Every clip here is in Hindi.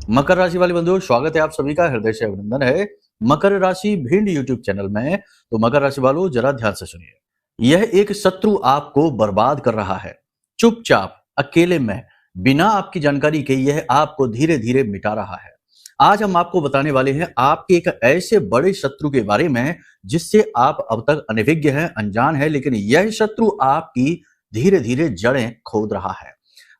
मकर राशि वाले बंधुओं, स्वागत है आप सभी का, हृदय से अभिनंदन है मकर राशि भिंड यूट्यूब चैनल में। तो मकर राशि वालों, जरा ध्यान से सुनिए। यह एक शत्रु आपको बर्बाद कर रहा है। चुपचाप अकेले में बिना आपकी जानकारी के यह आपको धीरे धीरे मिटा रहा है। आज हम आपको बताने वाले हैं आपके एक ऐसे बड़े शत्रु के बारे में जिससे आप अब तक अनभिज्ञ हैं, अनजान है, लेकिन यह शत्रु आपकी धीरे धीरे जड़ें खोद रहा है,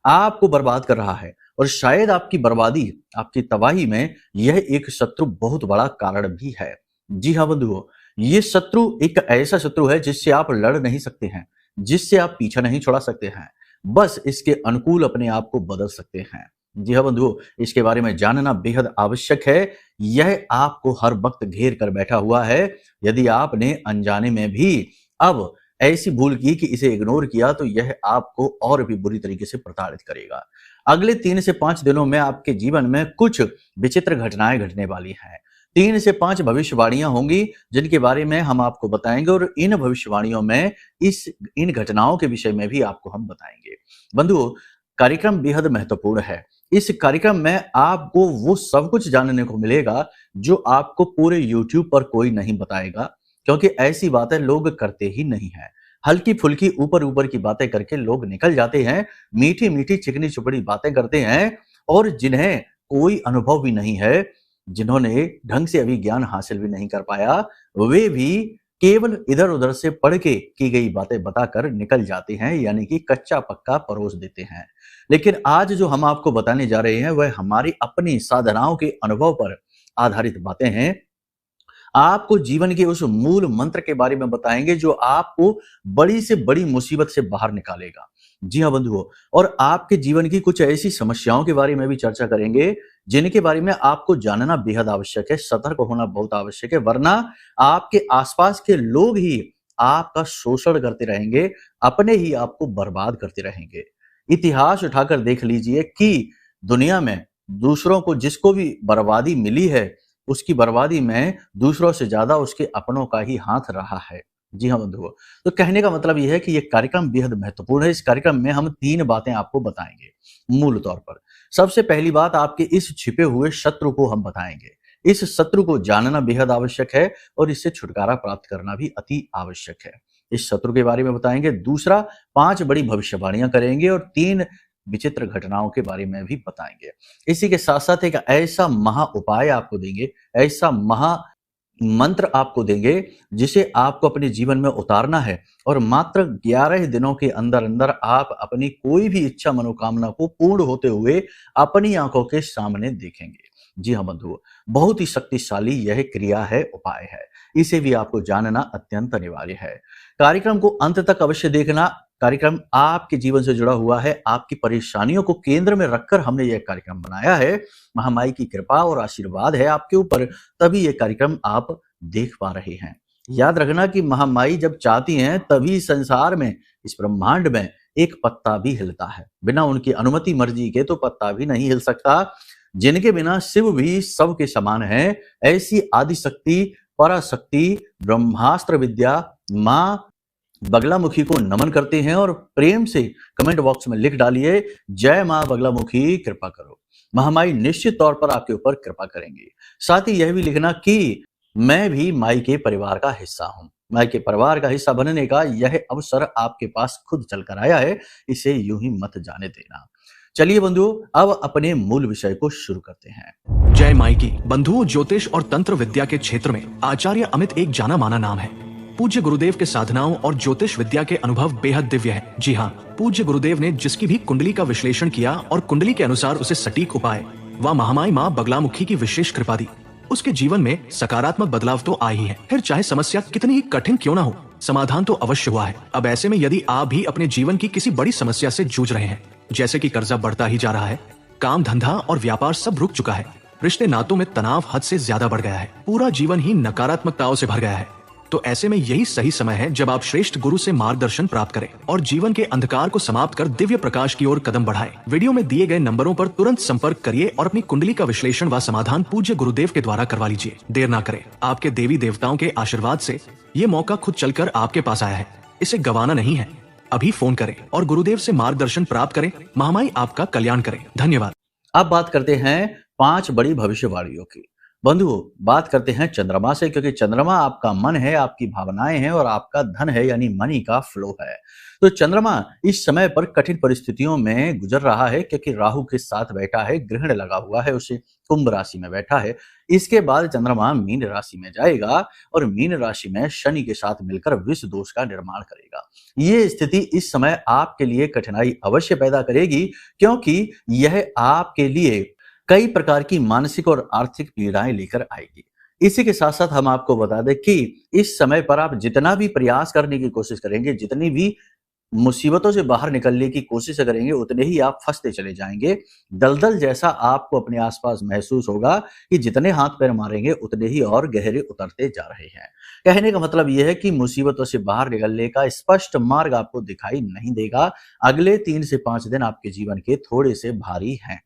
आपको बर्बाद कर रहा है। और शायद आपकी बर्बादी, आपकी तबाही में यह एक शत्रु बहुत बड़ा कारण भी है। जी हाँ बंधुओं, ये शत्रु एक ऐसा शत्रु है जिससे आप लड़ नहीं सकते हैं, जिससे आप पीछा नहीं छुड़ा सकते हैं, बस इसके अनुकूल अपने आप को बदल सकते हैं। जी हाँ बंधुओं, इसके बारे में जानना बेहद आवश्यक है। यह आपको हर वक्त घेर कर बैठा हुआ है। यदि आपने अनजाने में भी अब ऐसी भूल की कि इसे इग्नोर किया तो यह आपको और भी बुरी तरीके से प्रताड़ित करेगा। अगले 3 से 5 दिनों में आपके जीवन में कुछ विचित्र घटनाएं घटने वाली हैं। 3 से 5 भविष्यवाणियां होंगी जिनके बारे में हम आपको बताएंगे, और इन भविष्यवाणियों में इन घटनाओं के विषय में भी आपको हम बताएंगे। बंधुओं, कार्यक्रम बेहद महत्वपूर्ण है। इस कार्यक्रम में आपको वो सब कुछ जानने को मिलेगा जो आपको पूरे YouTube पर कोई नहीं बताएगा, क्योंकि ऐसी बातें लोग करते ही नहीं हैं। हल्की फुल्की ऊपर ऊपर की बातें करके लोग निकल जाते हैं, मीठी मीठी चिकनी चुपड़ी बातें करते हैं, और जिन्हें कोई अनुभव भी नहीं है, जिन्होंने ढंग से अभी ज्ञान हासिल भी नहीं कर पाया, वे भी केवल इधर उधर से पढ़ के की गई बातें बताकर निकल जाते हैं, यानी कि कच्चा पक्का परोस देते हैं। लेकिन आज जो हम आपको बताने जा रहे हैं वह हमारी अपनी साधनाओं के अनुभव पर आधारित बातें हैं। आपको जीवन के उस मूल मंत्र के बारे में बताएंगे जो आपको बड़ी से बड़ी मुसीबत से बाहर निकालेगा। जी हाँ बंधुओं, और आपके जीवन की कुछ ऐसी समस्याओं के बारे में भी चर्चा करेंगे जिनके बारे में आपको जानना बेहद आवश्यक है, सतर्क होना बहुत आवश्यक है, वरना आपके आसपास के लोग ही आपका शोषण करते रहेंगे, अपने ही आपको बर्बाद करते रहेंगे। इतिहास उठाकर देख लीजिए कि दुनिया में दूसरों को जिसको भी बर्बादी मिली है, उसकी बर्बादी में दूसरों से ज्यादा उसके अपनों का ही हाथ रहा है। जी हाँ बंधुओं, तो कहने का मतलब यह है कि यह कार्यक्रम बेहद महत्वपूर्ण है। इस कार्यक्रम में हम 3 बातें आपको बताएंगे मूल तौर पर। सबसे पहली बात, आपके इस छिपे हुए शत्रु को हम बताएंगे। इस शत्रु को जानना बेहद आवश्यक है और इससे छुटकारा प्राप्त करना भी अति आवश्यक है। इस शत्रु के बारे में बताएंगे। दूसरा, 5 बड़ी भविष्यवाणियां करेंगे और 3 विचित्र घटनाओं के बारे में भी बताएंगे। इसी के साथ साथ एक ऐसा महा उपाय आपको देंगे, ऐसा महा मंत्र आपको देंगे जिसे आपको अपने जीवन में उतारना है, और मात्र 11 दिनों के अंदर अंदर आप अपनी कोई भी इच्छा मनोकामना को पूर्ण होते हुए अपनी आंखों के सामने देखेंगे। जी हाँ बंधुओं, बहुत ही शक्तिशाली यह क्रिया है, उपाय है। इसे भी आपको जानना अत्यंत अनिवार्य है। कार्यक्रम को अंत तक अवश्य देखना। कार्यक्रम आपके जीवन से जुड़ा हुआ है, आपकी परेशानियों को केंद्र में रखकर हमने यह कार्यक्रम बनाया है। महामाई की कृपा और आशीर्वाद है आपके ऊपर, तभी यह कार्यक्रम आप देख पा रहे हैं। याद रखना कि महामाई जब चाहती हैं तभी संसार में, इस ब्रह्मांड में एक पत्ता भी हिलता है। बिना उनकी अनुमति मर्जी के तो पत्ता भी नहीं हिल सकता। जिनके बिना शिव भी सबके समान है, ऐसी आदिशक्ति, पराशक्ति, ब्रह्मास्त्र विद्या माँ बगलामुखी को नमन करते हैं, और प्रेम से कमेंट बॉक्स में लिख डालिए, जय मां बगलामुखी कृपा करो। महामाई निश्चित तौर पर आपके ऊपर कृपा करेंगी। साथ ही यह भी लिखना कि मैं भी माई के परिवार का हिस्सा हूं। माई के परिवार का हिस्सा बनने का यह अवसर आपके पास खुद चलकर आया है, इसे यूं ही मत जाने देना। चलिए बंधुओं, अब अपने मूल विषय को शुरू करते हैं। जय माई की। बंधुओं, ज्योतिष और तंत्र विद्या के क्षेत्र में आचार्य अमित एक जाना माना नाम है। पूज्य गुरुदेव के साधनाओं और ज्योतिष विद्या के अनुभव बेहद दिव्य है। जी हाँ, पूज्य गुरुदेव ने जिसकी भी कुंडली का विश्लेषण किया और कुंडली के अनुसार उसे सटीक उपाय व महामाई माँ बगलामुखी की विशेष कृपा दी, उसके जीवन में सकारात्मक बदलाव तो आए ही है। फिर चाहे समस्या कितनी ही कठिन क्यों ना हो, समाधान तो अवश्य हुआ है। अब ऐसे में यदि आप भी अपने जीवन की किसी बड़ी समस्या से जूझ रहे हैं, जैसे कि कर्जा बढ़ता ही जा रहा है, काम धंधा और व्यापार सब रुक चुका है, रिश्ते नातों में तनाव हद से ज्यादा बढ़ गया है, पूरा जीवन ही नकारात्मकताओं से भर गया है, तो ऐसे में यही सही समय है जब आप श्रेष्ठ गुरु से मार्गदर्शन प्राप्त करें और जीवन के अंधकार को समाप्त कर दिव्य प्रकाश की ओर कदम बढ़ाएं। वीडियो में दिए गए नंबरों पर तुरंत संपर्क करिए और अपनी कुंडली का विश्लेषण व समाधान पूज्य गुरुदेव के द्वारा करवा लीजिए। देर ना करें, आपके देवी देवताओं के आशीर्वाद से ये मौका खुद चलकर आपके पास आया है, इसे गंवाना नहीं है। अभी फोन करें और गुरुदेव से मार्गदर्शन प्राप्त करें। महामाई आपका कल्याण करें। धन्यवाद। अब बात करते हैं 5 बड़ी भविष्यवाणियों की। बंधुओं, बात करते हैं चंद्रमा से, क्योंकि चंद्रमा आपका मन है, आपकी भावनाएं हैं और आपका धन है, यानी मनी का फ्लो है। तो चंद्रमा इस समय पर कठिन परिस्थितियों में गुजर रहा है, क्योंकि राहु के साथ बैठा है, ग्रहण लगा हुआ है, उसे कुंभ राशि में बैठा है। इसके बाद चंद्रमा मीन राशि में जाएगा और मीन राशि में शनि के साथ मिलकर विष दोष का निर्माण करेगा। ये स्थिति इस समय आपके लिए कठिनाई अवश्य पैदा करेगी, क्योंकि यह आपके लिए कई प्रकार की मानसिक और आर्थिक पीड़ाएं लेकर आएगी। इसी के साथ साथ हम आपको बता दें कि इस समय पर आप जितना भी प्रयास करने की कोशिश करेंगे, जितनी भी मुसीबतों से बाहर निकलने की कोशिश करेंगे, उतने ही आप फंसते चले जाएंगे। दलदल जैसा आपको अपने आसपास महसूस होगा कि जितने हाथ पैर मारेंगे उतने ही और गहरे उतरते जा रहे हैं। कहने का मतलब यह है कि मुसीबतों से बाहर निकलने का स्पष्ट मार्ग आपको दिखाई नहीं देगा। अगले 3 से 5 दिन आपके जीवन के थोड़े से भारी हैं।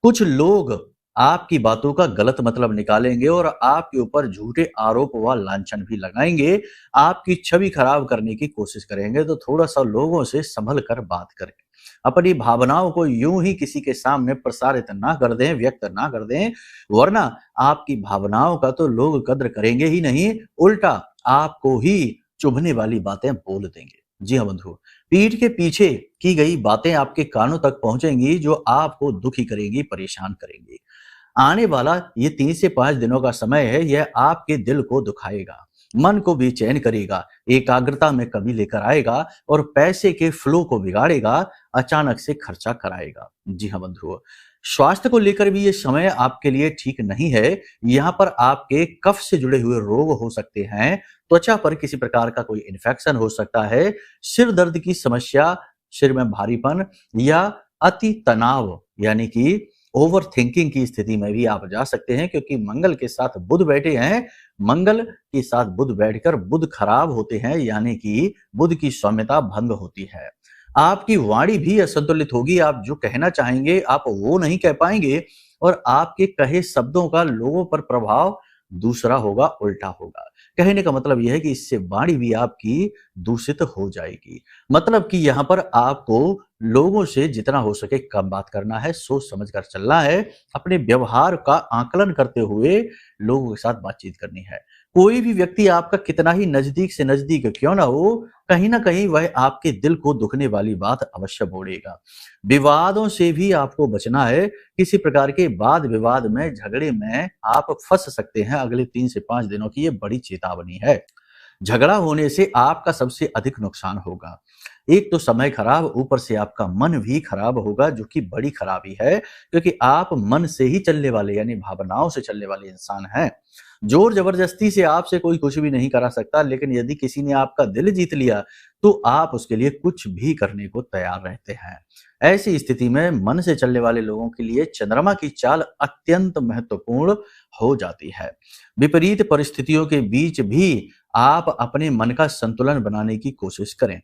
कुछ लोग आपकी बातों का गलत मतलब निकालेंगे और आपके ऊपर झूठे आरोप व लांछन भी लगाएंगे। आपकी छवि खराब करने की कोशिश करेंगे, तो थोड़ा सा लोगों से संभल कर बात करें। अपनी भावनाओं को यूं ही किसी के सामने प्रसारित ना कर दें, व्यक्त ना कर दें, वरना आपकी भावनाओं का तो लोग कद्र करेंगे ही नहीं, उल्टा आपको ही चुभने वाली बातें बोल देंगे। जी हाँ बंधु, पीठ के पीछे की गई बातें आपके कानों तक पहुंचेंगी, जो आपको दुखी करेंगी, परेशान करेंगी। आने वाला ये 3 से 5 दिनों का समय है, यह आपके दिल को दुखाएगा, मन को बेचैन करेगा, एकाग्रता में कमी लेकर आएगा और पैसे के फ्लो को बिगाड़ेगा, अचानक से खर्चा कराएगा। जी हाँ बंधुओं, स्वास्थ्य को लेकर भी ये समय आपके लिए ठीक नहीं है। यहाँ पर आपके कफ से जुड़े हुए रोग हो सकते हैं, त्वचा पर किसी प्रकार का कोई इन्फेक्शन हो सकता है, सिर दर्द की समस्या, सिर में भारीपन या अति तनाव यानी कि ओवर थिंकिंग की स्थिति में भी आप जा सकते हैं, क्योंकि मंगल के साथ बुध बैठे हैं। मंगल के साथ बुध बैठकर बुध खराब होते हैं, यानी कि बुध की सौम्यता भंग होती है। आपकी वाणी भी असंतुलित होगी, आप जो कहना चाहेंगे आप वो नहीं कह पाएंगे और आपके कहे शब्दों का लोगों पर प्रभाव दूसरा होगा, उल्टा होगा। कहने का मतलब यह है कि इससे वाणी भी आपकी दूषित हो जाएगी। मतलब कि यहाँ पर आपको लोगों से जितना हो सके कम बात करना है, सोच समझ कर चलना है, अपने व्यवहार का आकलन करते हुए लोगों के साथ बातचीत करनी है। कोई भी व्यक्ति आपका कितना ही नजदीक से नजदीक क्यों ना हो, कहीं ना कहीं वह आपके दिल को दुखने वाली बात अवश्य बोलेगा। विवादों से भी आपको बचना है। किसी प्रकार के वाद विवाद में, झगड़े में आप फंस सकते हैं। अगले 3 से 5 दिनों की ये बड़ी चेतावनी है। झगड़ा होने से आपका सबसे अधिक नुकसान होगा। एक तो समय खराब, ऊपर से आपका मन भी खराब होगा, जो कि बड़ी खराबी है, क्योंकि आप मन से ही चलने वाले यानी भावनाओं से चलने वाले इंसान हैं। जोर जबरदस्ती से आपसे कोई कुछ भी नहीं करा सकता, लेकिन यदि किसी ने आपका दिल जीत लिया तो आप उसके लिए कुछ भी करने को तैयार रहते हैं। ऐसी स्थिति में मन से चलने वाले लोगों के लिए चंद्रमा की चाल अत्यंत महत्वपूर्ण हो जाती है। विपरीत परिस्थितियों के बीच भी आप अपने मन का संतुलन बनाने की कोशिश करें।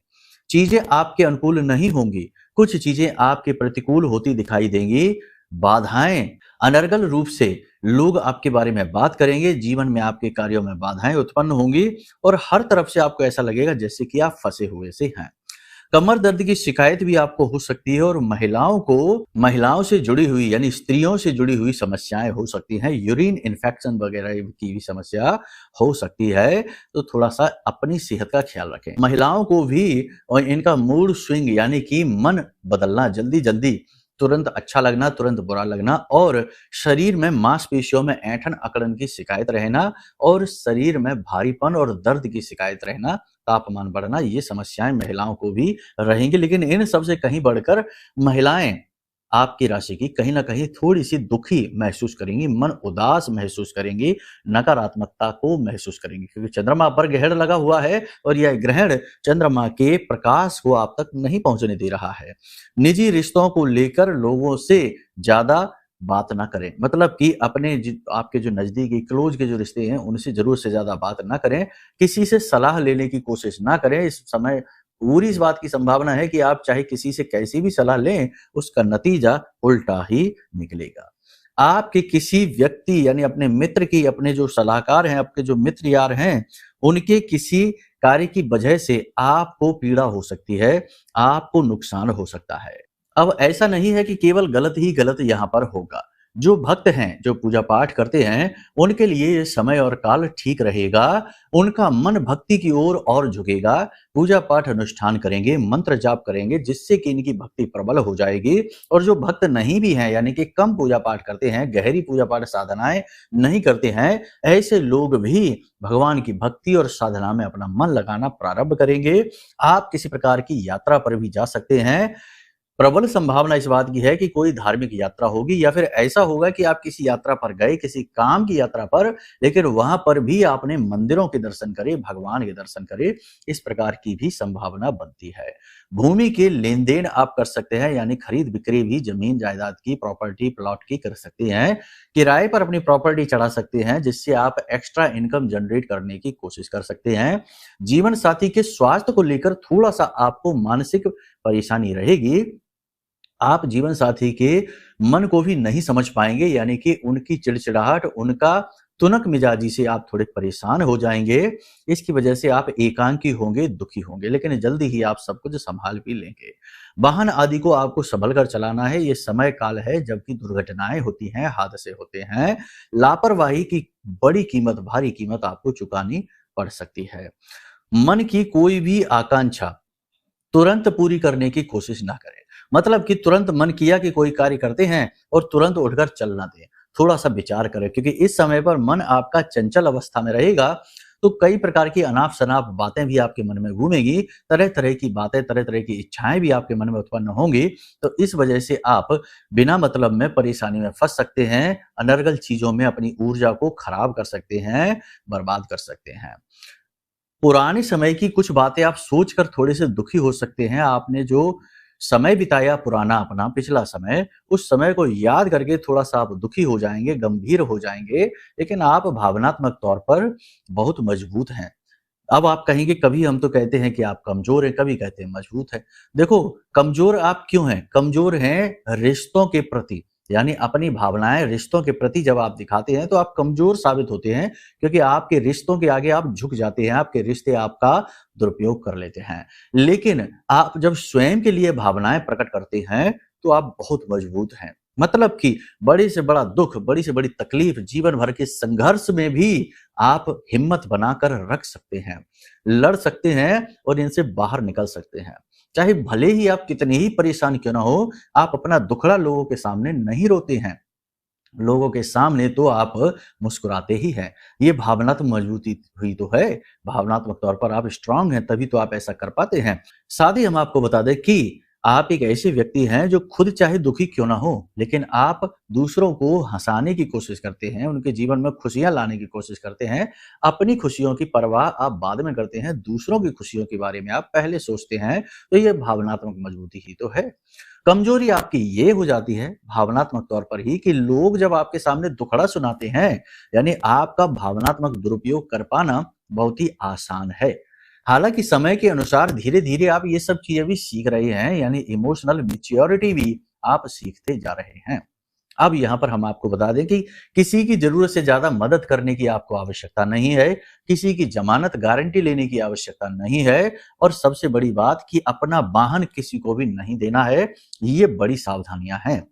चीजें आपके अनुकूल नहीं होंगी, कुछ चीजें आपके प्रतिकूल होती दिखाई देंगी। बाधाएं अनर्गल रूप से लोग आपके बारे में बात करेंगे, जीवन में आपके कार्यों में बाधाएं उत्पन्न होंगी और हर तरफ से आपको ऐसा लगेगा जैसे कि आप फंसे हुए से हैं। कमर दर्द की शिकायत भी आपको हो सकती है और महिलाओं से जुड़ी हुई यानी स्त्रियों से जुड़ी हुई समस्याएं हो सकती हैं। यूरिन इन्फेक्शन वगैरह की भी समस्या हो सकती है, तो थोड़ा सा अपनी सेहत का ख्याल रखें। महिलाओं को भी और इनका मूड स्विंग यानी कि मन बदलना, जल्दी जल्दी तुरंत अच्छा लगना, तुरंत बुरा लगना और शरीर में मांसपेशियों में ऐंठन अकड़न की शिकायत रहना और शरीर में भारीपन और दर्द की शिकायत रहना, तापमान बढ़ना, ये समस्याएं महिलाओं को भी रहेंगी। लेकिन इन सबसे कहीं बढ़कर महिलाएं आपकी राशि की कहीं ना कहीं थोड़ी सी दुखी महसूस करेंगी, मन उदास महसूस करेंगी, नकारात्मकता को महसूस करेंगी, क्योंकि चंद्रमा पर ग्रहण लगा हुआ है और यह ग्रहण चंद्रमा के प्रकाश को आप तक नहीं पहुंचने दे रहा है। निजी रिश्तों को लेकर लोगों से ज्यादा बात ना करें, मतलब कि आपके जो नजदीकी क्लोज के जो रिश्ते हैं उनसे जरूर से ज्यादा बात ना करें। किसी से सलाह लेने की कोशिश ना करें। इस समय पूरी इस बात की संभावना है कि आप चाहे किसी से कैसी भी सलाह लें, उसका नतीजा उल्टा ही निकलेगा। आपके किसी व्यक्ति यानी अपने मित्र की, अपने जो सलाहकार हैं, आपके जो मित्र यार हैं, उनके किसी कार्य की वजह से आपको पीड़ा हो सकती है, आपको नुकसान हो सकता है। अब ऐसा नहीं है कि केवल गलत ही गलत यहाँ पर होगा। जो भक्त हैं, जो पूजा पाठ करते हैं, उनके लिए ये समय और काल ठीक रहेगा। उनका मन भक्ति की ओर और झुकेगा। पूजा पाठ अनुष्ठान करेंगे, मंत्र जाप करेंगे, जिससे कि इनकी भक्ति प्रबल हो जाएगी। और जो भक्त नहीं भी हैं, यानी कि कम पूजा पाठ करते हैं, गहरी पूजा पाठ साधनाएं नहीं करते हैं, ऐसे लोग भी भगवान की भक्ति और साधना में अपना मन लगाना प्रारंभ करेंगे। आप किसी प्रकार की यात्रा पर भी जा सकते हैं। प्रबल संभावना इस बात की है कि कोई धार्मिक यात्रा होगी, या फिर ऐसा होगा कि आप किसी यात्रा पर गए, किसी काम की यात्रा पर, लेकिन वहां पर भी आपने मंदिरों के दर्शन करे, भगवान के दर्शन करे। इस प्रकार की भी संभावना बनती है। भूमि के लेन देन आप कर सकते हैं, यानी खरीद बिक्री भी जमीन जायदाद की, प्रॉपर्टी प्लॉट की कर सकते हैं। किराए पर अपनी प्रॉपर्टी चढ़ा सकते हैं, जिससे आप एक्स्ट्रा इनकम जनरेट करने की कोशिश कर सकते हैं। जीवन साथी के स्वास्थ्य को लेकर थोड़ा सा आपको मानसिक परेशानी रहेगी। आप जीवन साथी के मन को भी नहीं समझ पाएंगे, यानी कि उनकी चिड़चिड़ाहट, उनका तुनक मिजाजी से आप थोड़े परेशान हो जाएंगे। इसकी वजह से आप एकांकी होंगे, दुखी होंगे, लेकिन जल्दी ही आप सब कुछ संभाल भी लेंगे। वाहन आदि को आपको संभल कर चलाना है। ये समय काल है जबकि दुर्घटनाएं होती हैं, हादसे होते हैं। लापरवाही की बड़ी कीमत, भारी कीमत आपको चुकानी पड़ सकती है। मन की कोई भी आकांक्षा तुरंत पूरी करने की कोशिश ना करें। मतलब कि तुरंत मन किया कि कोई कार्य करते हैं और तुरंत उठकर चल ना दें। थोड़ा सा विचार करें, क्योंकि इस समय पर मन आपका चंचल अवस्था में रहेगा। तो कई प्रकार की अनाप शनाप बातें भी आपके मन में घूमेगी, तरह तरह की बातें, तरह तरह की इच्छाएं भी आपके मन में उत्पन्न होंगी। तो इस वजह से आप बिना मतलब में परेशानी में फंस सकते हैं, अनर्गल चीजों में अपनी ऊर्जा को खराब कर सकते हैं, बर्बाद कर सकते हैं। पुराने समय की कुछ बातें आप सोचकर थोड़े से दुखी हो सकते हैं। आपने जो समय बिताया पुराना, अपना पिछला समय, उस समय को याद करके थोड़ा सा आप दुखी हो जाएंगे, गंभीर हो जाएंगे, लेकिन आप भावनात्मक तौर पर बहुत मजबूत हैं। अब आप कहेंगे, कभी हम तो कहते हैं कि आप कमजोर हैं, कभी कहते हैं मजबूत हैं। देखो, कमजोर आप क्यों हैं? कमजोर हैं रिश्तों के प्रति, यानी अपनी भावनाएं रिश्तों के प्रति जब आप दिखाते हैं तो आप कमजोर साबित होते हैं, क्योंकि आपके रिश्तों के आगे आप झुक जाते हैं, आपके रिश्ते आपका दुरुपयोग कर लेते हैं। लेकिन आप जब स्वयं के लिए भावनाएं प्रकट करते हैं तो आप बहुत मजबूत हैं। मतलब कि बड़े से बड़ा दुख, बड़ी से बड़ी तकलीफ, जीवन भर के संघर्ष में भी आप हिम्मत बनाकर रख सकते हैं, लड़ सकते हैं और इनसे बाहर निकल सकते हैं। चाहे भले ही आप कितने ही परेशान क्यों ना हो, आप अपना दुखड़ा लोगों के सामने नहीं रोते हैं। लोगों के सामने तो आप मुस्कुराते ही हैं। ये भावनात्मक मजबूती हुई तो है। भावनात्मक तौर पर आप स्ट्रांग हैं, तभी तो आप ऐसा कर पाते हैं। साथ ही हम आपको बता दें कि आप एक ऐसे व्यक्ति हैं जो खुद चाहे दुखी क्यों ना हो, लेकिन आप दूसरों को हंसाने की कोशिश करते हैं, उनके जीवन में खुशियां लाने की कोशिश करते हैं। अपनी खुशियों की परवाह आप बाद में करते हैं, दूसरों की खुशियों के बारे में आप पहले सोचते हैं। तो ये भावनात्मक मजबूती ही तो है। कमजोरी आपकी ये हो जाती है भावनात्मक तौर पर ही कि लोग जब आपके सामने दुखड़ा सुनाते हैं, यानी आपका भावनात्मक दुरुपयोग कर पाना बहुत ही आसान है। हालांकि समय के अनुसार धीरे धीरे आप ये सब चीजें भी सीख रहे हैं, यानी इमोशनल मैच्योरिटी भी आप सीखते जा रहे हैं। अब यहाँ पर हम आपको बता दें कि किसी की जरूरत से ज्यादा मदद करने की आपको आवश्यकता नहीं है, किसी की जमानत गारंटी लेने की आवश्यकता नहीं है, और सबसे बड़ी बात कि अपना वाहन किसी को भी नहीं देना है। ये बड़ी सावधानियां हैं।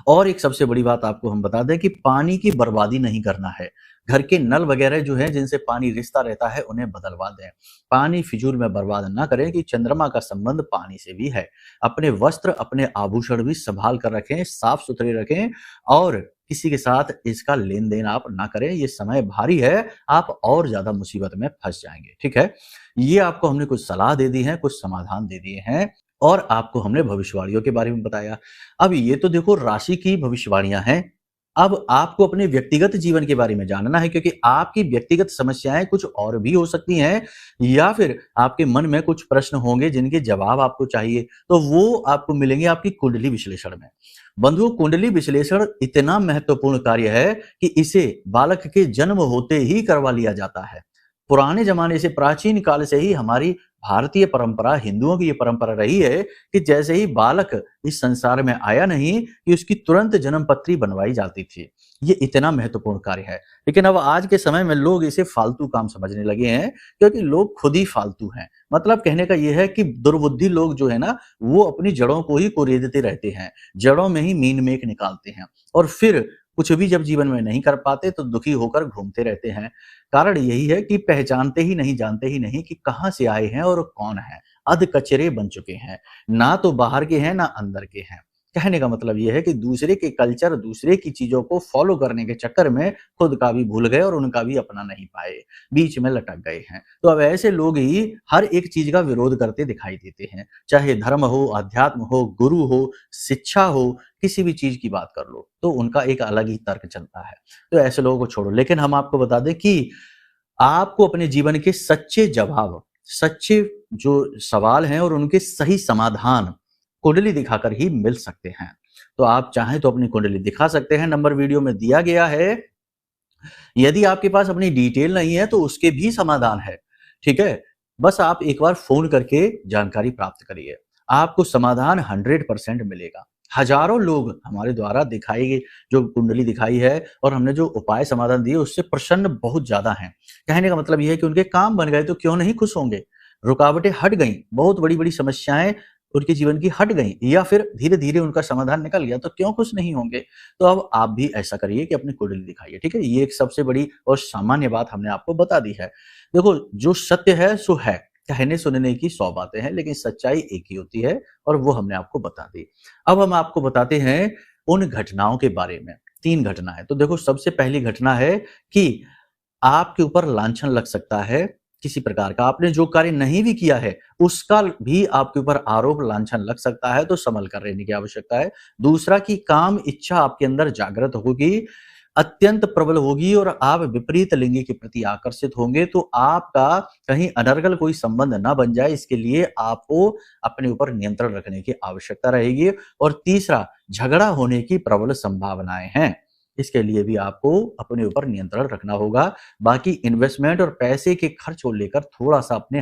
और एक सबसे बड़ी बात आपको हम बता दें कि पानी की बर्बादी नहीं करना है। घर के नल वगैरह जो हैं, जिनसे पानी रिसता रहता है, उन्हें बदलवा दें। पानी फिजूल में बर्बाद ना करें, कि चंद्रमा का संबंध पानी से भी है। अपने वस्त्र, अपने आभूषण भी संभाल कर रखें, साफ सुथरे रखें, और किसी के साथ इसका लेन देन आप ना करें। ये समय भारी है, आप और ज्यादा मुसीबत में फंस जाएंगे। ठीक है, ये आपको हमने कुछ सलाह दे दी है, कुछ समाधान दे दिए हैं, और आपको हमने भविष्यवाणियों के बारे में बताया। अब ये तो देखो राशि की भविष्यवाणियां हैं। अब आपको अपने व्यक्तिगत जीवन के बारे में जानना है, क्योंकि आपकी व्यक्तिगत समस्याएं कुछ और भी हो सकती हैं, या फिर आपके मन में कुछ प्रश्न होंगे जिनके जवाब आपको चाहिए, तो वो आपको मिलेंगे आपकी कुंडली विश्लेषण में। बंधुओं, कुंडली विश्लेषण इतना महत्वपूर्ण कार्य है कि इसे बालक के जन्म होते ही करवा लिया जाता है। पुराने जमाने से, प्राचीन काल से ही हमारी भारतीय परंपरा, हिंदुओं की ये परंपरा रही है कि जैसे ही बालक इस संसार में आया नहीं कि उसकी तुरंत जन्म पत्री बनवाई जाती थी। ये इतना महत्वपूर्ण कार्य है। लेकिन अब आज के समय में लोग इसे फालतू काम समझने लगे हैं, क्योंकि लोग खुद ही फालतू हैं। मतलब कहने का ये है कि दुर्बुद्धि लोग जो है ना, वो अपनी जड़ों को ही कुरेदते रहते हैं, जड़ों में ही मीन मेख निकालते हैं और फिर कुछ भी जब जीवन में नहीं कर पाते तो दुखी होकर घूमते रहते हैं। कारण यही है कि पहचानते ही नहीं, जानते ही नहीं कि कहाँ से आए हैं और कौन है। अधकचरे बन चुके हैं, ना तो बाहर के हैं ना अंदर के हैं। कहने का मतलब ये है कि दूसरे के कल्चर, दूसरे की चीजों को फॉलो करने के चक्कर में खुद का भी भूल गए और उनका भी अपना नहीं पाए, बीच में लटक गए हैं। तो अब ऐसे लोग ही हर एक चीज का विरोध करते दिखाई देते हैं, चाहे धर्म हो, अध्यात्म हो, गुरु हो, शिक्षा हो, किसी भी चीज की बात कर लो तो उनका एक अलग ही तर्क चलता है। तो ऐसे लोगों को छोड़ो। लेकिन हम आपको बता दें कि आपको अपने जीवन के सच्चे जवाब, सच्चे जो सवाल हैं और उनके सही समाधान कुंडली दिखाकर ही मिल सकते हैं। तो आप चाहें तो अपनी कुंडली दिखा सकते हैं, नंबर वीडियो में दिया गया है। यदि आपके पास अपनी डिटेल नहीं है तो उसके भी समाधान है, ठीक है? बस आप एक बार फोन करके जानकारी प्राप्त करिए, आपको समाधान 100% मिलेगा। हजारों लोग हमारे द्वारा दिखाई गई जो कुंडली दिखाई है और हमने जो उपाय समाधान दिए उससे प्रसन्न बहुत ज्यादा हैं। कहने का मतलब यह है कि उनके काम बन गए तो क्यों नहीं खुश होंगे। रुकावटें हट गई, बहुत बड़ी बड़ी समस्याएं उनके जीवन की हट गई या फिर धीरे धीरे उनका समाधान निकल गया तो क्यों खुश नहीं होंगे। तो अब आप भी ऐसा करिए कि अपनी कुंडली दिखाइए, ठीक है? ये एक सबसे बड़ी और सामान्य बात हमने आपको बता दी है। देखो, जो सत्य है सो है, कहने सुनने की 100 बातें हैं लेकिन सच्चाई एक ही होती है और वो हमने आपको बता दी। अब हम आपको बताते हैं उन घटनाओं के बारे में। 3 घटना है। तो देखो, सबसे पहली घटना है कि आपके ऊपर लांछन लग सकता है किसी प्रकार का। आपने जो कार्य नहीं भी किया है उसका भी आपके ऊपर आरोप लांछन लग सकता है, तो संभल कर रहने की आवश्यकता है। दूसरा कि काम इच्छा आपके अंदर जागृत होगी, अत्यंत प्रबल होगी और आप विपरीत लिंगी के प्रति आकर्षित होंगे। तो आपका कहीं अनर्गल कोई संबंध ना बन जाए, इसके लिए आपको अपने ऊपर नियंत्रण रखने की आवश्यकता रहेगी। और तीसरा, झगड़ा होने की प्रबल संभावनाएं हैं, इसके लिए भी आपको अपने ऊपर नियंत्रण रखना होगा। बाकी इन्वेस्टमेंट और पैसे के खर्च को लेकर थोड़ा सा अपने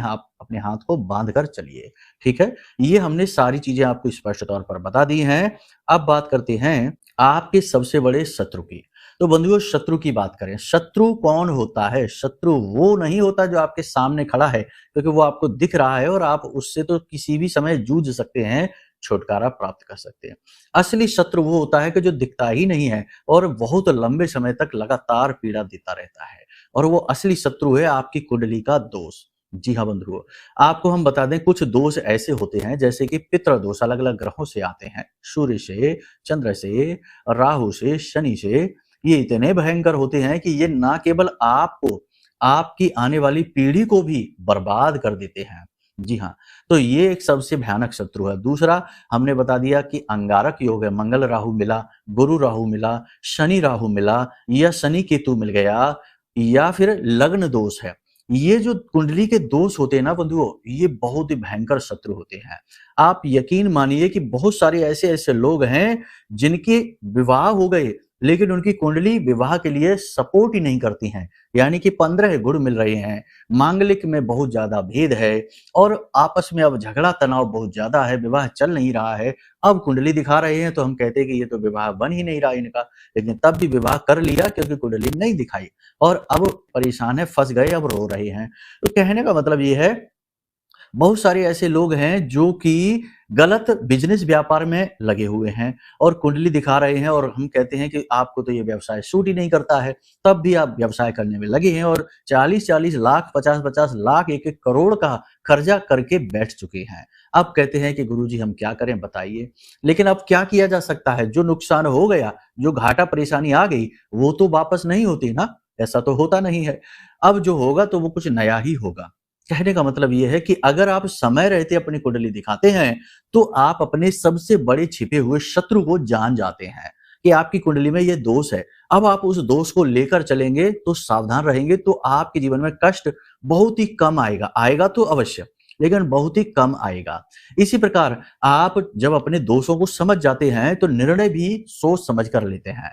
हाथ को बांध कर चलिए, ठीक है? ये हमने सारी चीजें आपको स्पष्ट तौर पर बता दी हैं। अब बात करते हैं आपके सबसे बड़े शत्रु की। तो बंधुओं, शत्रु की बात करें, शत्रु कौन होता है? शत्रु वो नहीं होता जो आपके सामने खड़ा है, क्योंकि वो आपको दिख रहा है और आप उससे तो किसी भी समय जूझ सकते हैं, छुटकारा प्राप्त कर सकते हैं। असली शत्रु वो होता है कि जो दिखता ही नहीं है और बहुत लंबे समय तक लगातार पीड़ा देता रहता है, और वो असली शत्रु है आपकी कुंडली का दोष। जी हाँ बंधुओं, आपको हम बता दें कुछ दोष ऐसे होते हैं जैसे कि पितृ दोष अलग अलग ग्रहों से आते हैं, सूर्य से, चंद्र से, राहु से, शनि से। ये इतने भयंकर होते हैं कि ये ना केवल आपको, आपकी आने वाली पीढ़ी को भी बर्बाद कर देते हैं। जी हाँ, तो ये एक सबसे भयानक शत्रु है। दूसरा, हमने बता दिया कि अंगारक योग है, मंगल राहु मिला, गुरु राहु मिला, शनि राहु मिला या शनि केतु मिल गया या फिर लग्न दोष है। ये जो कुंडली के दोष होते हैं ना बंधुओं, ये बहुत ही भयंकर शत्रु होते हैं। आप यकीन मानिए कि बहुत सारे ऐसे ऐसे लोग हैं जिनके विवाह हो गए लेकिन उनकी कुंडली विवाह के लिए सपोर्ट ही नहीं करती हैं, यानी कि 15 गुण मिल रहे हैं, मांगलिक में बहुत ज्यादा भेद है और आपस में अब झगड़ा तनाव बहुत ज्यादा है, विवाह चल नहीं रहा है। अब कुंडली दिखा रहे हैं तो हम कहते हैं कि ये तो विवाह बन ही नहीं रहा इनका, लेकिन तब भी विवाह कर लिया क्योंकि कुंडली नहीं दिखाई और अब परेशान है, फंस गए, अब रो रहे हैं। तो कहने का मतलब ये है, बहुत सारे ऐसे लोग हैं जो कि गलत बिजनेस व्यापार में लगे हुए हैं और कुंडली दिखा रहे हैं और हम कहते हैं कि आपको तो ये व्यवसाय सूट ही नहीं करता है, तब भी आप व्यवसाय करने में लगे हैं और 40-40 लाख, 50-50 लाख, 1-1 करोड़ का कर्जा करके बैठ चुके हैं। अब कहते हैं कि गुरुजी हम क्या करें बताइए। लेकिन अब क्या किया जा सकता है? जो नुकसान हो गया, जो घाटा परेशानी आ गई, वो तो वापस नहीं होती ना, ऐसा तो होता नहीं है। अब जो होगा तो वो कुछ नया ही होगा। कहने का मतलब ये है कि अगर आप समय रहते अपनी कुंडली दिखाते हैं तो आप अपने सबसे बड़े छिपे हुए शत्रु को जान जाते हैं कि आपकी कुंडली में ये दोष है। अब आप उस दोष को लेकर चलेंगे तो सावधान रहेंगे तो आपके जीवन में कष्ट बहुत ही कम आएगा, आएगा तो अवश्य लेकिन बहुत ही कम आएगा। इसी प्रकार आप जब अपने दोषों को समझ जाते हैं तो निर्णय भी सोच समझ कर लेते हैं।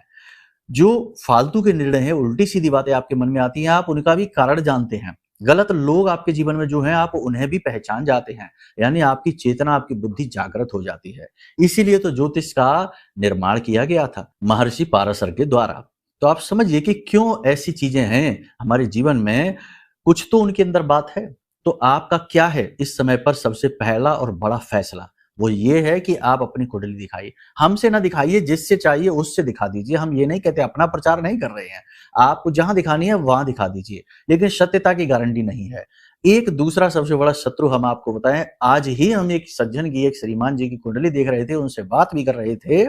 जो फालतू के निर्णय हैं, उल्टी सीधी बातें आपके मन में आती हैं, आप उनका भी कारण जानते हैं गलत लोग आपके जीवन में जो हैं आप उन्हें भी पहचान जाते हैं, यानी आपकी चेतना, आपकी बुद्धि जागृत हो जाती है। इसीलिए तो ज्योतिष का निर्माण किया गया था महर्षि पाराशर के द्वारा। तो आप समझिए कि क्यों ऐसी चीजें हैं हमारे जीवन में, कुछ तो उनके अंदर बात है। तो आपका क्या है इस समय पर सबसे पहला और बड़ा फैसला, वो ये है कि आप अपनी कुंडली दिखाइए। हमसे ना दिखाइए, जिससे चाहिए उससे दिखा दीजिए। हम ये नहीं कहते, अपना प्रचार नहीं कर रहे हैं। आपको जहां दिखानी है वहां दिखा दीजिए, लेकिन सत्यता की गारंटी नहीं है। एक दूसरा सबसे बड़ा शत्रु हम आपको बताएं, आज ही हम एक सज्जन की, एक श्रीमान जी की कुंडली देख रहे थे, उनसे बात भी कर रहे थे।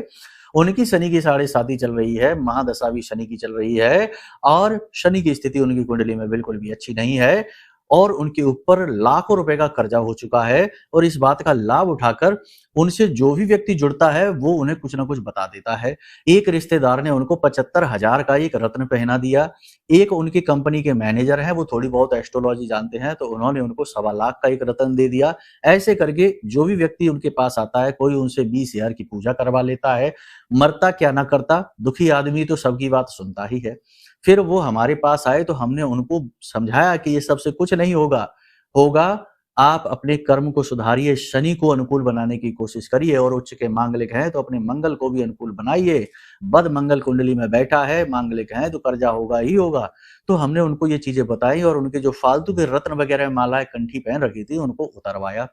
उनकी शनि की 7.5 चल रही है, महादशा भी शनि की चल रही है, और शनि की स्थिति उनकी कुंडली में बिल्कुल भी अच्छी नहीं है, और उनके ऊपर लाखों रुपए का कर्जा हो चुका है। और इस बात का लाभ उठाकर उनसे जो भी व्यक्ति जुड़ता है वो उन्हें कुछ ना कुछ बता देता है। एक रिश्तेदार ने उनको 75,000 का एक रत्न पहना दिया। एक उनकी कंपनी के मैनेजर हैं, वो थोड़ी बहुत एस्ट्रोलॉजी जानते हैं, तो उन्होंने उनको 1.25 लाख का एक रत्न दे दिया। ऐसे करके जो भी व्यक्ति उनके पास आता है, कोई उनसे 20,000 की पूजा करवा लेता है। मरता क्या ना करता, दुखी आदमी तो सबकी बात सुनता ही है। फिर वो हमारे पास आए तो हमने उनको समझाया कि ये सबसे कुछ नहीं होगा। होगा, आप अपने कर्म को सुधारिए, शनि को अनुकूल बनाने की कोशिश करिए, और उच्च के मांगलिक हैं तो अपने मंगल को भी अनुकूल बनाइए। बद मंगल कुंडली में बैठा है, मांगलिक हैं तो कर्जा होगा ही होगा। तो हमने उनको ये चीजें बताई, और उनके जो फालतू के रत्न वगैरह, मालाएं, कंठी पहन रखी थी, उनको उतरवाया।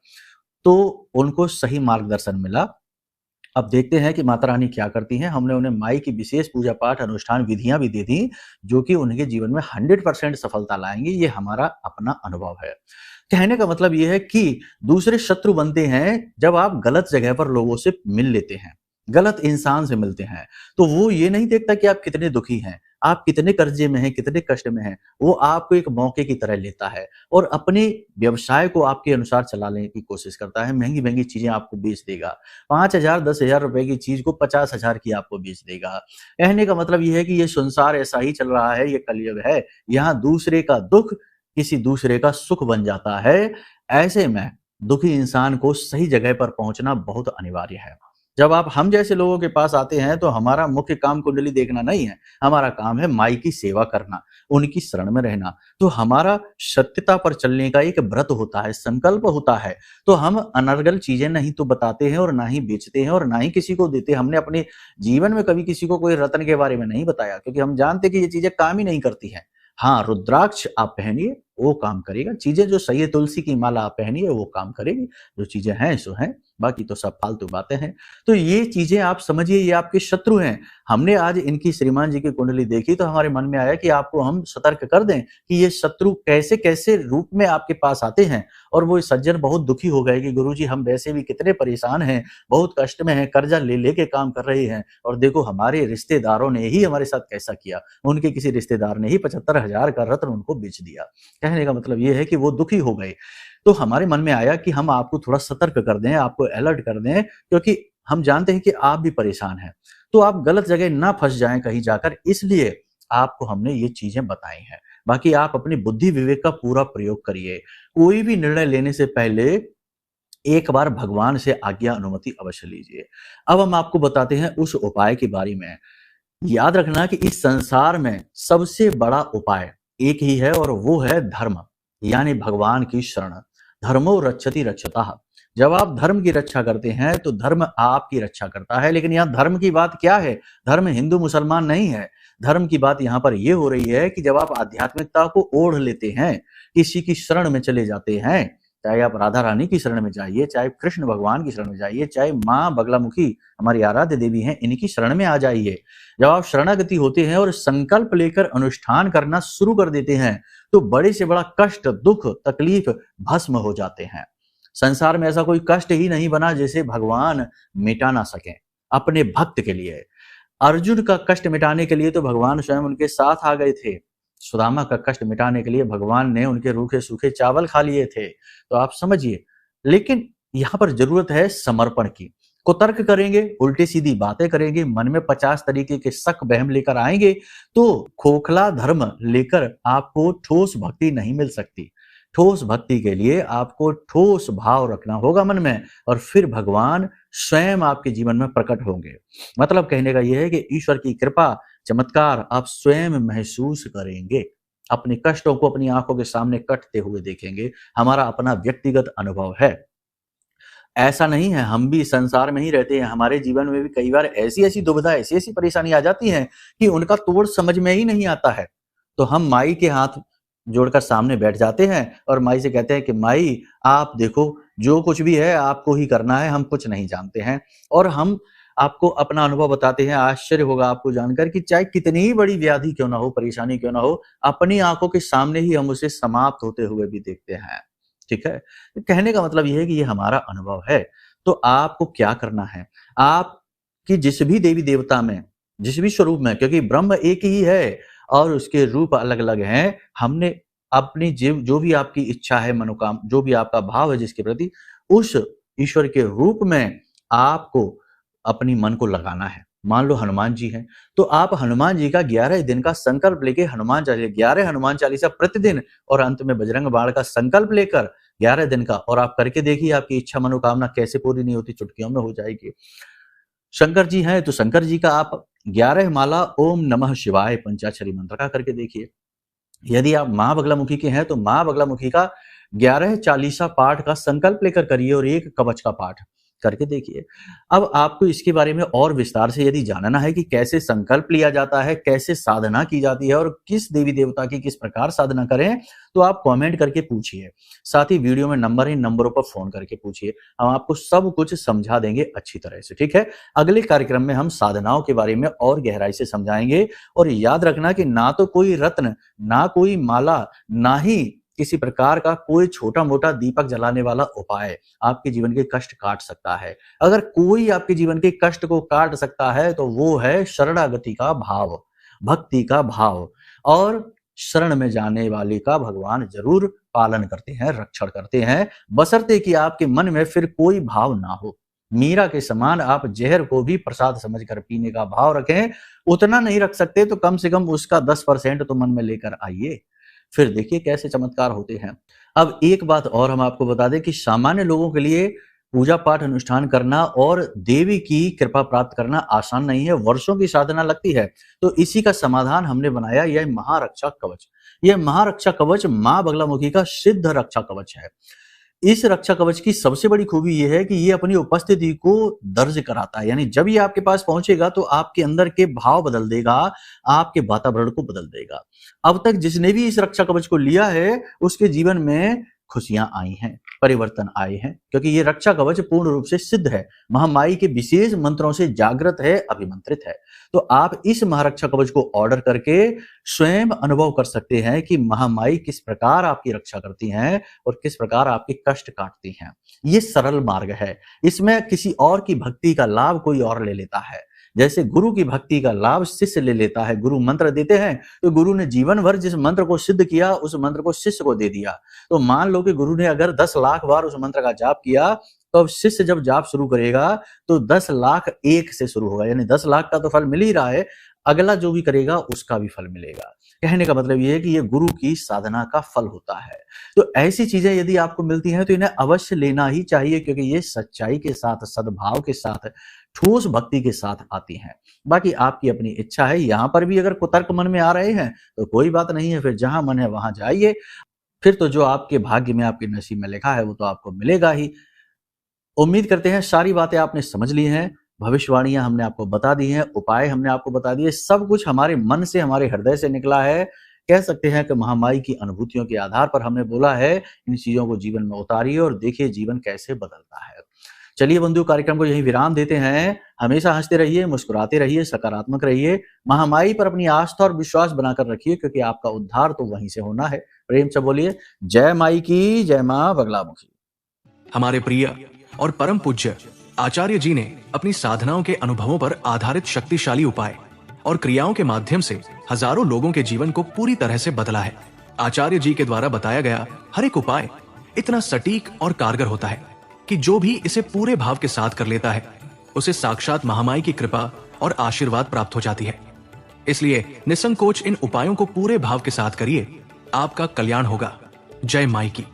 तो उनको सही मार्गदर्शन मिला। अब देखते हैं कि माता रानी क्या करती हैं। हमने उन्हें माई की विशेष पूजा पाठ, अनुष्ठान, विधियां भी दे दी, जो कि उनके जीवन में 100% सफलता लाएंगी। ये हमारा अपना अनुभव है। कहने का मतलब ये है कि दूसरे शत्रु बनते हैं जब आप गलत जगह पर लोगों से मिल लेते हैं, गलत इंसान से मिलते हैं। तो वो ये नहीं देखता कि आप कितने दुखी हैं, आप कितने कर्जे में हैं, कितने कष्ट में हैं। वो आपको एक मौके की तरह लेता है, और अपने व्यवसाय को आपके अनुसार चलाने की कोशिश करता है। महंगी महंगी चीजें आपको बेच देगा। 5,000 10,000 रुपए की चीज को 50,000 की आपको बेच देगा। कहने का मतलब ये है कि ये संसार ऐसा ही चल रहा है, ये कलयुग है। यहाँ दूसरे का दुख किसी दूसरे का सुख बन जाता है। ऐसे में दुखी इंसान को सही जगह पर पहुंचना बहुत अनिवार्य है। जब आप हम जैसे लोगों के पास आते हैं तो हमारा मुख्य काम कुंडली देखना नहीं है, हमारा काम है माई की सेवा करना, उनकी शरण में रहना। तो हमारा सत्यता पर चलने का एक व्रत होता है, संकल्प होता है। तो हम अनर्गल चीजें नहीं तो बताते हैं, और ना ही बेचते हैं, और ना ही किसी को देते। हमने अपने जीवन में कभी किसी को कोई रत्न के बारे में नहीं बताया, क्योंकि हम जानते कि ये चीजें काम ही नहीं करती हैं। हाँ, रुद्राक्ष आप पहनिए, वो काम करेगा। चीजें जो सही है, तुलसी की माला आप पहनिए, वो काम करेगी। जो चीजें हैं सो हैं, बाकी तो सब फालतू बातें हैं। तो ये चीजें आप समझिए, ये आपके शत्रु हैं। हमने आज इनकी श्रीमान जी की कुंडली देखी तो हमारे मन में आया कि आपको हम सतर्क कर दें कि ये शत्रु कैसे कैसे रूप में आपके पास आते हैं। और वो सज्जन बहुत दुखी हो गए कि गुरुजी, हम वैसे भी कितने परेशान हैं, बहुत कष्ट में हैं, कर्जा ले लेके काम कर रहे हैं, और देखो हमारे रिश्तेदारों ने ही हमारे साथ कैसा किया। उनके किसी रिश्तेदार ने ही 75,000 का रत्न उनको बेच दिया। कहने का मतलब ये है कि वो दुखी हो गए। तो हमारे मन में आया कि हम आपको थोड़ा सतर्क कर दें, आपको अलर्ट कर दें, क्योंकि हम जानते हैं कि आप भी परेशान हैं। तो आप गलत जगह ना फंस जाएं कहीं जाकर, इसलिए आपको हमने ये चीजें बताई हैं। बाकी आप अपनी बुद्धि विवेक का पूरा प्रयोग करिए। कोई भी निर्णय लेने से पहले एक बार भगवान से आज्ञा, अनुमति अवश्य लीजिए। अब हम आपको बताते हैं उस उपाय के बारे में। याद रखना कि इस संसार में सबसे बड़ा उपाय एक ही है, और वो है धर्म, यानी भगवान की शरण। धर्मो रक्षति रक्षतः। जब आप धर्म की रक्षा करते हैं तो धर्म आपकी रक्षा करता है। लेकिन यहाँ धर्म की बात क्या है? धर्म हिंदू मुसलमान नहीं है। धर्म की बात यहाँ पर यह हो रही है कि जब आप आध्यात्मिकता को ओढ़ लेते हैं, किसी की शरण में चले जाते हैं, चाहे आप राधा रानी की शरण में जाइए, चाहे कृष्ण भगवान की शरण में जाइए, चाहे माँ बगलामुखी हमारी आराध्य देवी हैं, इनकी शरण में आ जाइए। जब आप शरणागति होते हैं और संकल्प लेकर अनुष्ठान करना शुरू कर देते हैं, तो बड़े से बड़ा कष्ट, दुख, तकलीफ भस्म हो जाते हैं। संसार में ऐसा कोई कष्ट ही नहीं बना जिसे भगवान मिटा ना सके अपने भक्त के लिए। अर्जुन का कष्ट मिटाने के लिए तो भगवान स्वयं उनके साथ आ गए थे। सुदामा का कष्ट मिटाने के लिए भगवान ने उनके रूखे सूखे चावल खा लिए थे। तो आप समझिए, लेकिन यहां पर जरूरत है समर्पण की। कुतर्क करेंगे, उल्टी सीधी बातें करेंगे, मन में 50 तरीके के शक बहम लेकर आएंगे, तो खोखला धर्म लेकर आपको ठोस भक्ति नहीं मिल सकती। ठोस भक्ति के लिए आपको ठोस भाव रखना होगा मन में, और फिर भगवान स्वयं आपके जीवन में प्रकट होंगे। मतलब कहने का यह है कि ईश्वर की कृपा, चमत्कार आप स्वयं महसूस करेंगे। अपने कष्टों को अपनी आंखों के सामने कटते हुए देखेंगे। हमारा अपना व्यक्तिगत अनुभव है। ऐसा नहीं है, हम भी संसार में ही रहते हैं, हमारे जीवन में भी कई बार ऐसी-ऐसी दुविधा, ऐसी-ऐसी परेशानी आ जाती हैं कि उनका तोड़ समझ में ही नहीं आता है। तो हम माई के हाथ जोड़कर सामने बैठ जाते हैं और माई से कहते हैं कि माई आप देखो, जो कुछ भी है आपको ही करना है, हम कुछ नहीं जानते हैं। और हम आपको अपना अनुभव बताते हैं। आश्चर्य होगा आपको जानकर कि चाहे कितनी ही बड़ी व्याधि क्यों ना हो, परेशानी क्यों ना हो, अपनी आँखों के सामने ही हम उसे समाप्त होते हुए भी देखते हैं। ठीक है? तो कहने का मतलब ये है कि ये हमारा अनुभव है। तो आपको क्या करना है? आपकी जिस भी देवी-देवता में, जिस भी स्वरूप में, क्योंकि ब्रह्म एक ही है और उसके रूप अलग-अलग हैं। हमने अपनी जो भी आपकी इच्छा है, जो भी आपका भाव है जिसके प्रति, उस ईश्वर के रूप में आपको अपनी मन को लगाना है। मान लो हनुमान जी हैं, तो आप हनुमान जी का 11 दिन का संकल्प लेके 11 हनुमान चालीसा प्रतिदिन और अंत में बजरंग बाण का संकल्प लेकर 11 दिन का, और आप करके देखिए आपकी इच्छा मनोकामना कैसे पूरी नहीं होती, चुटकियों में हो जाएगी। शंकर जी हैं तो शंकर जी का आप 11 माला ओम नमः शिवाय पंचाक्षरी मंत्र का करके देखिए। यदि आप माँ बगलामुखी के हैं तो माँ बगलामुखी का 11 चालीसा पाठ का संकल्प लेकर करिए और 1 कवच का पाठ करके देखिए। अब आपको इसके बारे में और विस्तार से यदि जानना है कि कैसे संकल्प लिया जाता है, कैसे साधना की जाती है और किस देवी देवता की किस प्रकार साधना करें, तो आप कमेंट करके पूछिए। साथ ही वीडियो में नंबर है, इन नंबरों पर फोन करके पूछिए। हम आपको सब कुछ समझा देंगे अच्छी तरह से। ठीक है? अगले कार्यक्रम में हम साधनाओं के बारे में और गहराई से समझाएंगे। और याद रखना कि ना तो कोई रत्न, ना कोई माला, ना ही किसी प्रकार का कोई छोटा-मोटा दीपक जलाने वाला उपाय आपके जीवन के कष्ट काट सकता है। अगर कोई आपके जीवन के कष्ट को काट सकता है तो वो है शरणागति का भाव, भक्ति का भाव, और शरण में जाने वाले का भगवान जरूर पालन करते हैं, रक्षण करते हैं, बशर्ते कि आपके मन में फिर कोई भाव ना हो। मीरा के समान आप जहर को भी प्रसाद समझकर पीने का भाव रखें। उतना नहीं रख सकते तो कम से कम उसका 10% तो मन में लेकर आइए, फिर देखिए कैसे चमत्कार होते हैं। अब एक बात और हम आपको बता दें कि सामान्य लोगों के लिए पूजा पाठ अनुष्ठान करना और देवी की कृपा प्राप्त करना आसान नहीं है, वर्षों की साधना लगती है। तो इसी का समाधान हमने बनाया, यह महारक्षा कवच। यह महारक्षा कवच माँ बगलामुखी का सिद्ध रक्षा कवच है। इस रक्षा कवच की सबसे बड़ी खूबी यह है कि ये अपनी उपस्थिति को दर्ज कराता है, यानी जब ये आपके पास पहुंचेगा तो आपके अंदर के भाव बदल देगा, आपके वातावरण को बदल देगा। अब तक जिसने भी इस रक्षा कवच को लिया है उसके जीवन में खुशियां आई हैं, परिवर्तन आए हैं, क्योंकि ये रक्षा कवच पूर्ण रूप से सिद्ध है, महामाई के विशेष मंत्रों से जागृत है, अभिमंत्रित है। तो आप इस महारक्षा कवच को ऑर्डर करके स्वयं अनुभव कर सकते हैं कि महामाई किस प्रकार आपकी रक्षा करती हैं और किस प्रकार आपके कष्ट काटती हैं। ये सरल मार्ग है, इसमें किसी और की भक्ति का लाभ कोई और ले लेता है। जैसे गुरु की भक्ति का लाभ शिष्य ले लेता है, गुरु मंत्र देते हैं तो गुरु ने जीवन भर जिस मंत्र को सिद्ध किया उस मंत्र को शिष्य को दे दिया। तो मान लो कि गुरु ने अगर 10 लाख बार उस मंत्र का जाप किया, तो अब शिष्य जब जाप शुरू करेगा तो 10 लाख 1 से शुरू होगा, यानी 10 लाख का तो फल मिल ही रहा है, अगला जो भी करेगा उसका भी फल मिलेगा। कहने का मतलब ये है कि ये गुरु की साधना का फल होता है। तो ऐसी चीजें यदि आपको मिलती हैं तो इन्हें अवश्य लेना ही चाहिए, क्योंकि ये सच्चाई के साथ, सद्भाव के साथ, ठोस भक्ति के साथ आती हैं। बाकी आपकी अपनी इच्छा है, यहाँ पर भी अगर कुतर्क मन में आ रहे हैं तो कोई बात नहीं है, फिर जहां मन है वहां जाइए। फिर तो जो आपके भाग्य में, आपके नसीब में लिखा है वो तो आपको मिलेगा ही। उम्मीद करते हैं सारी बातें आपने समझ ली हैं, भविष्यवाणियां हमने आपको बता दी हैं, उपाय हमने आपको बता दिए, सब कुछ हमारे मन से, हमारे हृदय से निकला है। कह सकते हैं कि महामाई की अनुभूतियों के आधार पर हमने बोला है, इन चीजों को जीवन में उतारिए और देखिए जीवन कैसे बदलता है। चलिए बंधु, कार्यक्रम को यहीं विराम देते हैं। हमेशा हंसते रहिए, मुस्कुराते रहिए, सकारात्मक रहिए, महामाई पर अपनी आस्था और विश्वास बनाकर रखिए, क्योंकि आपका उद्धार तो वहीं से होना है। प्रेम से बोलिए जय माई की, जय मां बगलामुखी। हमारे प्रिय और परम पूज्य आचार्य जी ने अपनी साधनाओं के अनुभवों पर आधारित शक्तिशाली उपाय और क्रियाओं के माध्यम से हजारों लोगों के जीवन को पूरी तरह से बदला है। आचार्य जी के द्वारा बताया गया हर एक उपाय इतना सटीक और कारगर होता है कि जो भी इसे पूरे भाव के साथ कर लेता है उसे साक्षात महामाई की कृपा और आशीर्वाद प्राप्त हो जाती है। इसलिए निसंकोच इन उपायों को पूरे भाव के साथ करिए, आपका कल्याण होगा। जय माई की।